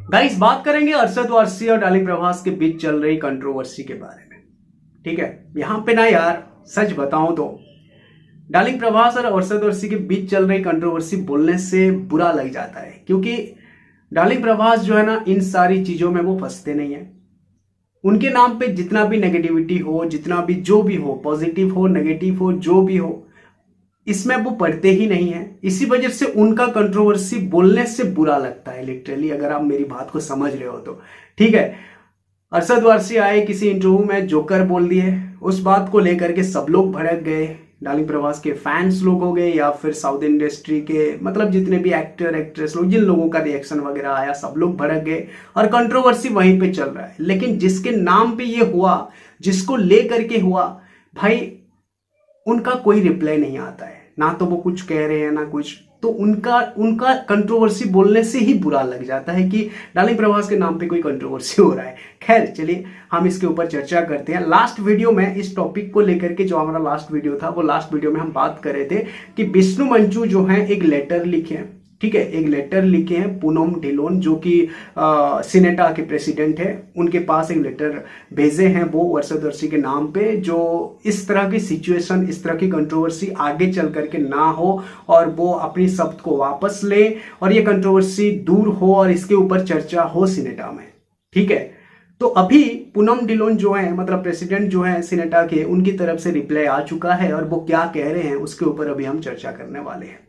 Guys बात करेंगे अरशद वारसी और डार्लिंग प्रभास के बीच चल रही कंट्रोवर्सी के बारे में। ठीक है, यहां पे ना यार सच बताऊं तो डार्लिंग प्रभास और अरशद वारसी के बीच चल रही कंट्रोवर्सी बोलने से बुरा लग जाता है, क्योंकि डार्लिंग प्रभास जो है ना इन सारी चीजों में वो फंसते नहीं है। उनके नाम पे जितना भी नेगेटिविटी हो, जितना भी जो भी हो, पॉजिटिव हो नेगेटिव हो, जो भी हो, इसमें वो पढ़ते ही नहीं है। इसी वजह से उनका कंट्रोवर्सी बोलने से बुरा लगता है लिटरली, अगर आप मेरी बात को समझ रहे हो तो। ठीक है, अरशद वारसी आए किसी इंटरव्यू में जोकर बोल दिए, उस बात को लेकर के सब लोग भड़क गए। डार्लिंग प्रभास के फैंस लोग हो गए या फिर साउथ इंडस्ट्री के मतलब जितने भी एक्टर एक्ट्रेस लोग, जिन लोगों का रिएक्शन वगैरह आया, सब लोग भड़क गए और कंट्रोवर्सी वहीं पे चल रहा है। लेकिन जिसके नाम पे ये हुआ, जिसको ले करके हुआ, भाई उनका कोई रिप्लाई नहीं आता है, ना तो वो कुछ कह रहे हैं ना कुछ। तो उनका कंट्रोवर्सी बोलने से ही बुरा लग जाता है कि डार्लिंग प्रभास के नाम पे कोई कंट्रोवर्सी हो रहा है। खैर चलिए हम इसके ऊपर चर्चा करते हैं। लास्ट वीडियो में इस टॉपिक को लेकर के, जो हमारा लास्ट वीडियो था, वो लास्ट वीडियो में हम बात कर रहे थे कि विष्णु मंचू जो है एक लेटर लिखे हैं। ठीक है, एक लेटर लिखे हैं पूनम ढिलोन जो कि सिनेटा के प्रेसिडेंट है, उनके पास एक लेटर भेजे हैं वो अरशद वारसी के नाम पे, जो इस तरह की सिचुएशन, इस तरह की कंट्रोवर्सी आगे चल करके ना हो और वो अपनी शब्द को वापस ले और ये कंट्रोवर्सी दूर हो और इसके ऊपर चर्चा हो सिनेटा में। ठीक है, तो अभी पूनम ढिलोन जो है मतलब प्रेसिडेंट जो है सिनेटा के, उनकी तरफ से रिप्लाई आ चुका है और वो क्या कह रहे हैं उसके ऊपर अभी हम चर्चा करने वाले हैं।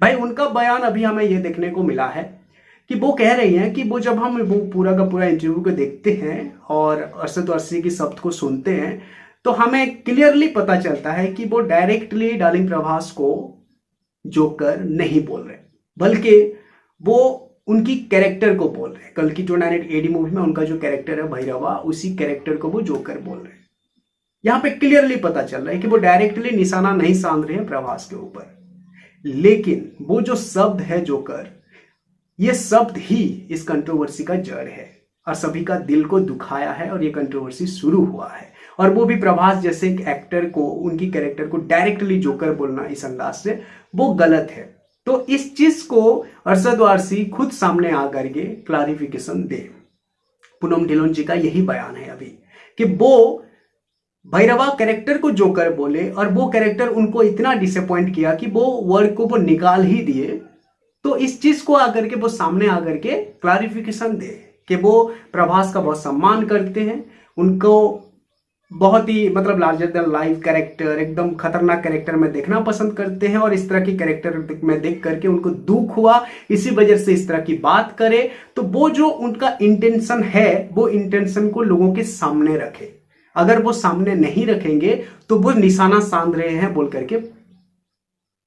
भाई उनका बयान अभी हमें यह देखने को मिला है कि वो कह रही हैं कि वो जब हम वो पूरा का पूरा इंटरव्यू को देखते हैं और अरशद वारसी की शब्द को सुनते हैं तो हमें क्लियरली पता चलता है कि वो डायरेक्टली डार्लिंग प्रभास को जोकर नहीं बोल रहे, बल्कि वो उनकी कैरेक्टर को बोल रहे हैं। कल की 29 एडी मूवी में उनका जो कैरेक्टर है भैरवा, उसी कैरेक्टर को वो जोकर बोल रहे हैं। यहां पे क्लियरली पता चल रहा है कि वो डायरेक्टली निशाना नहीं साध रहे हैं प्रभास के ऊपर, लेकिन वो जो शब्द है जोकर, ये शब्द ही इस कंट्रोवर्सी का जड़ है और सभी का दिल को दुखाया है और ये कंट्रोवर्सी शुरू हुआ है। और वो भी प्रभास जैसे एक एक्टर को, उनकी कैरेक्टर को डायरेक्टली जोकर बोलना इस अंदाज से वो गलत है। तो इस चीज को अरशद वारसी खुद सामने आकर के क्लैरिफिकेशन दे। पूनम ढिलोन जी का यही बयान है अभी कि वो भैरवा कैरेक्टर को जोकर बोले और वो कैरेक्टर उनको इतना डिसअपॉइंट किया कि वो वर्ड को वो निकाल ही दिए। तो इस चीज को आकर के वो सामने आकर के क्लैरिफिकेशन दे कि वो प्रभास का बहुत सम्मान करते हैं, उनको बहुत ही मतलब लार्जर देन लाइफ कैरेक्टर, एकदम खतरनाक कैरेक्टर में देखना पसंद करते हैं और इस तरह की कैरेक्टर में देख करके उनको दुख हुआ, इसी वजह से इस तरह की बात करे। तो वो जो उनका इंटेंशन है वो इंटेंशन को लोगों के सामने रखे। अगर वो सामने नहीं रखेंगे तो वो निशाना साध रहे हैं बोल करके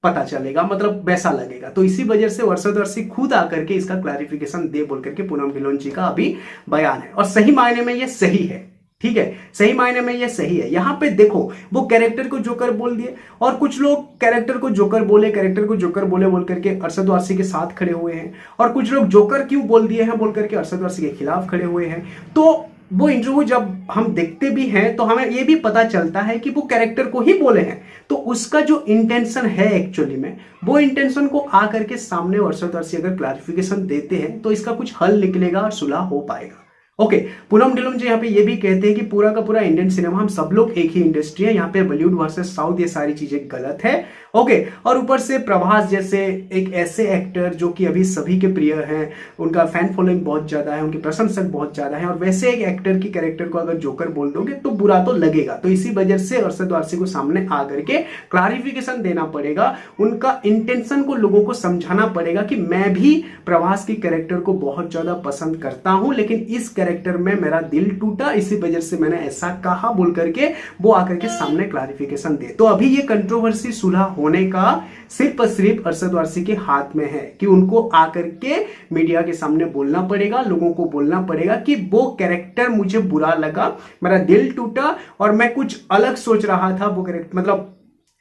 पता चलेगा, मतलब वैसा लगेगा। तो इसी वजह से अरशद वारसी खुद आकर के इसका क्लैरिफिकेशन दे बोल करके पूनम ढिलोन जी का अभी बयान है और सही मायने में ये सही है। ठीक है, सही मायने में ये सही है। यहां पे देखो वो कैरेक्टर को जोकर बोल दिए और कुछ लोग कैरेक्टर को जोकर बोले, कैरेक्टर को जोकर बोले बोल करके अरशद वारसी के साथ खड़े हुए हैं और कुछ लोग जोकर क्यों बोल दिए हैं बोल करके अरशद वारसी के खिलाफ खड़े हुए हैं। तो वो इंटरव्यू जब हम देखते भी हैं तो हमें ये भी पता चलता है कि वो कैरेक्टर को ही बोले हैं, तो उसका जो इंटेंशन है एक्चुअली में, वो इंटेंशन को आकर के सामने अरशद वारसी अगर क्लैरिफिकेशन देते हैं तो इसका कुछ हल निकलेगा और सुलह हो पाएगा। ओके, पूनम ढिलोन जी यहाँ पे ये भी कहते हैं कि पूरा का पूरा इंडियन सिनेमा, हम सब लोग एक ही इंडस्ट्री है, यहाँ पे बॉलीवुड वर्सेस साउथ ये सारी चीजें गलत है। ओके, और ऊपर से प्रभास जैसे एक ऐसे एक्टर जो कि अभी सभी के प्रिय हैं, उनका फैन फॉलोइंग बहुत ज्यादा है, उनके प्रशंसक बहुत ज्यादा है, और वैसे एक एक्टर की कैरेक्टर को अगर जोकर बोल दोगे तो बुरा तो लगेगा। तो इसी वजह से अरशद वारसी को सामने आकर के क्लैरिफिकेशन देना पड़ेगा, उनका इंटेंशन को लोगों को समझाना पड़ेगा कि मैं भी प्रभास की कैरेक्टर को बहुत ज्यादा पसंद करता हूं, लेकिन इस कैरेक्टर में मेरा दिल टूटा, इसी वजह से मैंने ऐसा कहा बोल करके वो आकर के सामने क्लैरिफिकेशन दे। तो अभी ये कंट्रोवर्सी सुलह होने का सिर्फ और सिर्फ अरशद वारसी के हाथ में है कि उनको आकर के मीडिया के सामने बोलना पड़ेगा, लोगों को बोलना पड़ेगा कि वो कैरेक्टर मुझे बुरा लगा, मेरा दिल टूटा और मैं कुछ अलग सोच रहा था। वो कैरेक्टर मतलब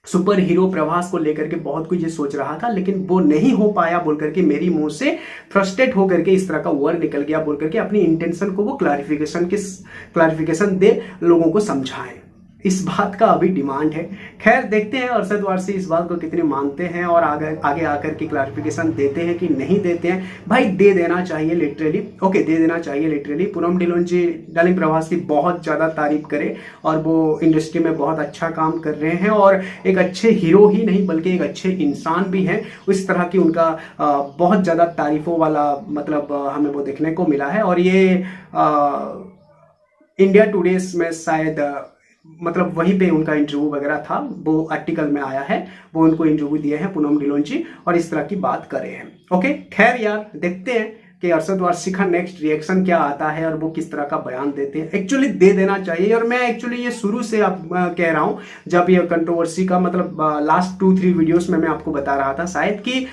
सुपर हीरो प्रभास को लेकर के बहुत कुछ ये सोच रहा था, लेकिन वो नहीं हो पाया बोल करके मेरी मुंह से फ्रस्ट्रेट होकर के इस तरह का वर्ड निकल गया बोल करके अपनी इंटेंशन को वो क्लैरिफिकेशन दे, लोगों को समझाएं। इस बात का अभी डिमांड है। खैर देखते हैं अरशद वारसी इस बात को कितने मानते हैं और आगे आकर के क्लैरिफिकेशन देते हैं कि नहीं देते हैं। भाई दे देना चाहिए लिटरली, ओके दे देना चाहिए लिटरली। पूनम ढिल्लोन जी डार्लिंग प्रभास की बहुत ज़्यादा तारीफ करें और वो इंडस्ट्री में बहुत अच्छा काम कर रहे हैं और एक अच्छे हीरो ही नहीं बल्कि एक अच्छे इंसान भी हैं। उस तरह की उनका बहुत ज़्यादा तारीफों वाला मतलब हमें वो देखने को मिला है। और ये इंडिया टुडेज में शायद मतलब वहीं पे उनका इंटरव्यू वगैरह था, वो आर्टिकल में आया है, वो उनको इंटरव्यू दिए हैं पूनम ढिल्लोन जी और इस तरह की बात कर रहे हैं। ओके खैर यार देखते हैं कि अरशद वारसी का नेक्स्ट रिएक्शन क्या आता है और वो किस तरह का बयान देते हैं। एक्चुअली दे देना चाहिए और मैं एक्चुअली ये शुरू से आप कह रहा हूं, जब ये कंट्रोवर्सी का मतलब लास्ट 2-3 वीडियोस में मैं आपको बता रहा था शायद कि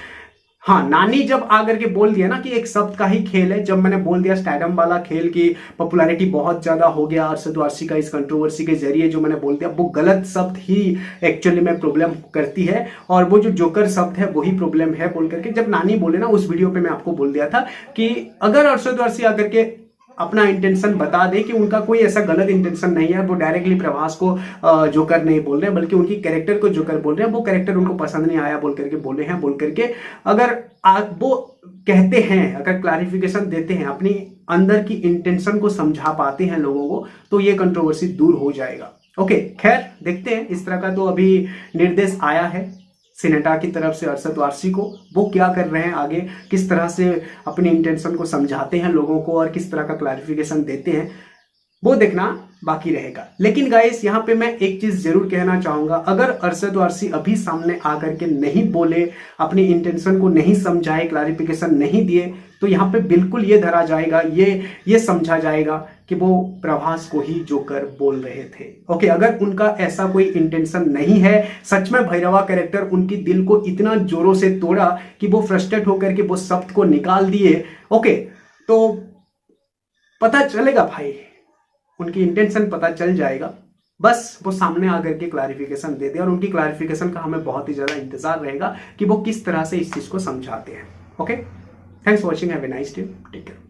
हाँ नानी जब आकर के बोल दिया ना कि एक शब्द का ही खेल है, जब मैंने बोल दिया स्टैडम वाला खेल की पॉपुलैरिटी बहुत ज्यादा हो गया अरशद वारसी का इस कंट्रोवर्सी के जरिए, जो मैंने बोल दिया वो गलत शब्द ही एक्चुअली में प्रॉब्लम करती है और वो जो जोकर शब्द है वही प्रॉब्लम है बोल करके जब नानी बोले ना उस वीडियो पे मैं आपको बोल दिया था कि अगर अरशद वारसी आकर के अपना इंटेंशन बता दे कि उनका कोई ऐसा गलत इंटेंशन नहीं है, वो डायरेक्टली प्रभास को जोकर नहीं बोल रहे हैं बल्कि उनकी कैरेक्टर को जोकर बोल रहे हैं, वो कैरेक्टर उनको पसंद नहीं आया बोल करके बोले हैं बोल करके अगर वो कहते हैं, अगर क्लैरिफिकेशन देते हैं, अपनी अंदर की इंटेंशन को समझा पाते हैं लोगों को, तो ये कंट्रोवर्सी दूर हो जाएगा। ओके खैर देखते हैं, इस तरह का तो अभी निर्देश आया है सिनेटा की तरफ से अरशद वारसी को, वो क्या कर रहे हैं आगे, किस तरह से अपनी इंटेंशन को समझाते हैं लोगों को और किस तरह का क्लैरिफिकेशन देते हैं, वो देखना बाकी रहेगा। लेकिन गाइस यहाँ पे मैं एक चीज जरूर कहना चाहूंगा, अगर अरशद वारसी अभी सामने आकर के नहीं बोले, अपनी इंटेंशन को नहीं समझाए, क्लैरिफिकेशन नहीं दिए, तो यहाँ पे बिल्कुल ये धरा जाएगा, ये समझा जाएगा कि वो प्रभास को ही जोकर बोल रहे थे। ओके अगर उनका ऐसा कोई इंटेंशन नहीं है, सच में भैरवा कैरेक्टर उनकी दिल को इतना जोरों से तोड़ा कि वो फ्रस्ट्रेट होकर के वो शब्द को निकाल दिए, ओके तो पता चलेगा भाई, उनकी इंटेंशन पता चल जाएगा। बस वो सामने आकर के क्लैरिफिकेशन दे दे और उनकी क्लैरिफिकेशन का हमें बहुत ही ज्यादा इंतजार रहेगा कि वो किस तरह से इस चीज को समझाते हैं। Okay thanks for watching, have a nice day, take care.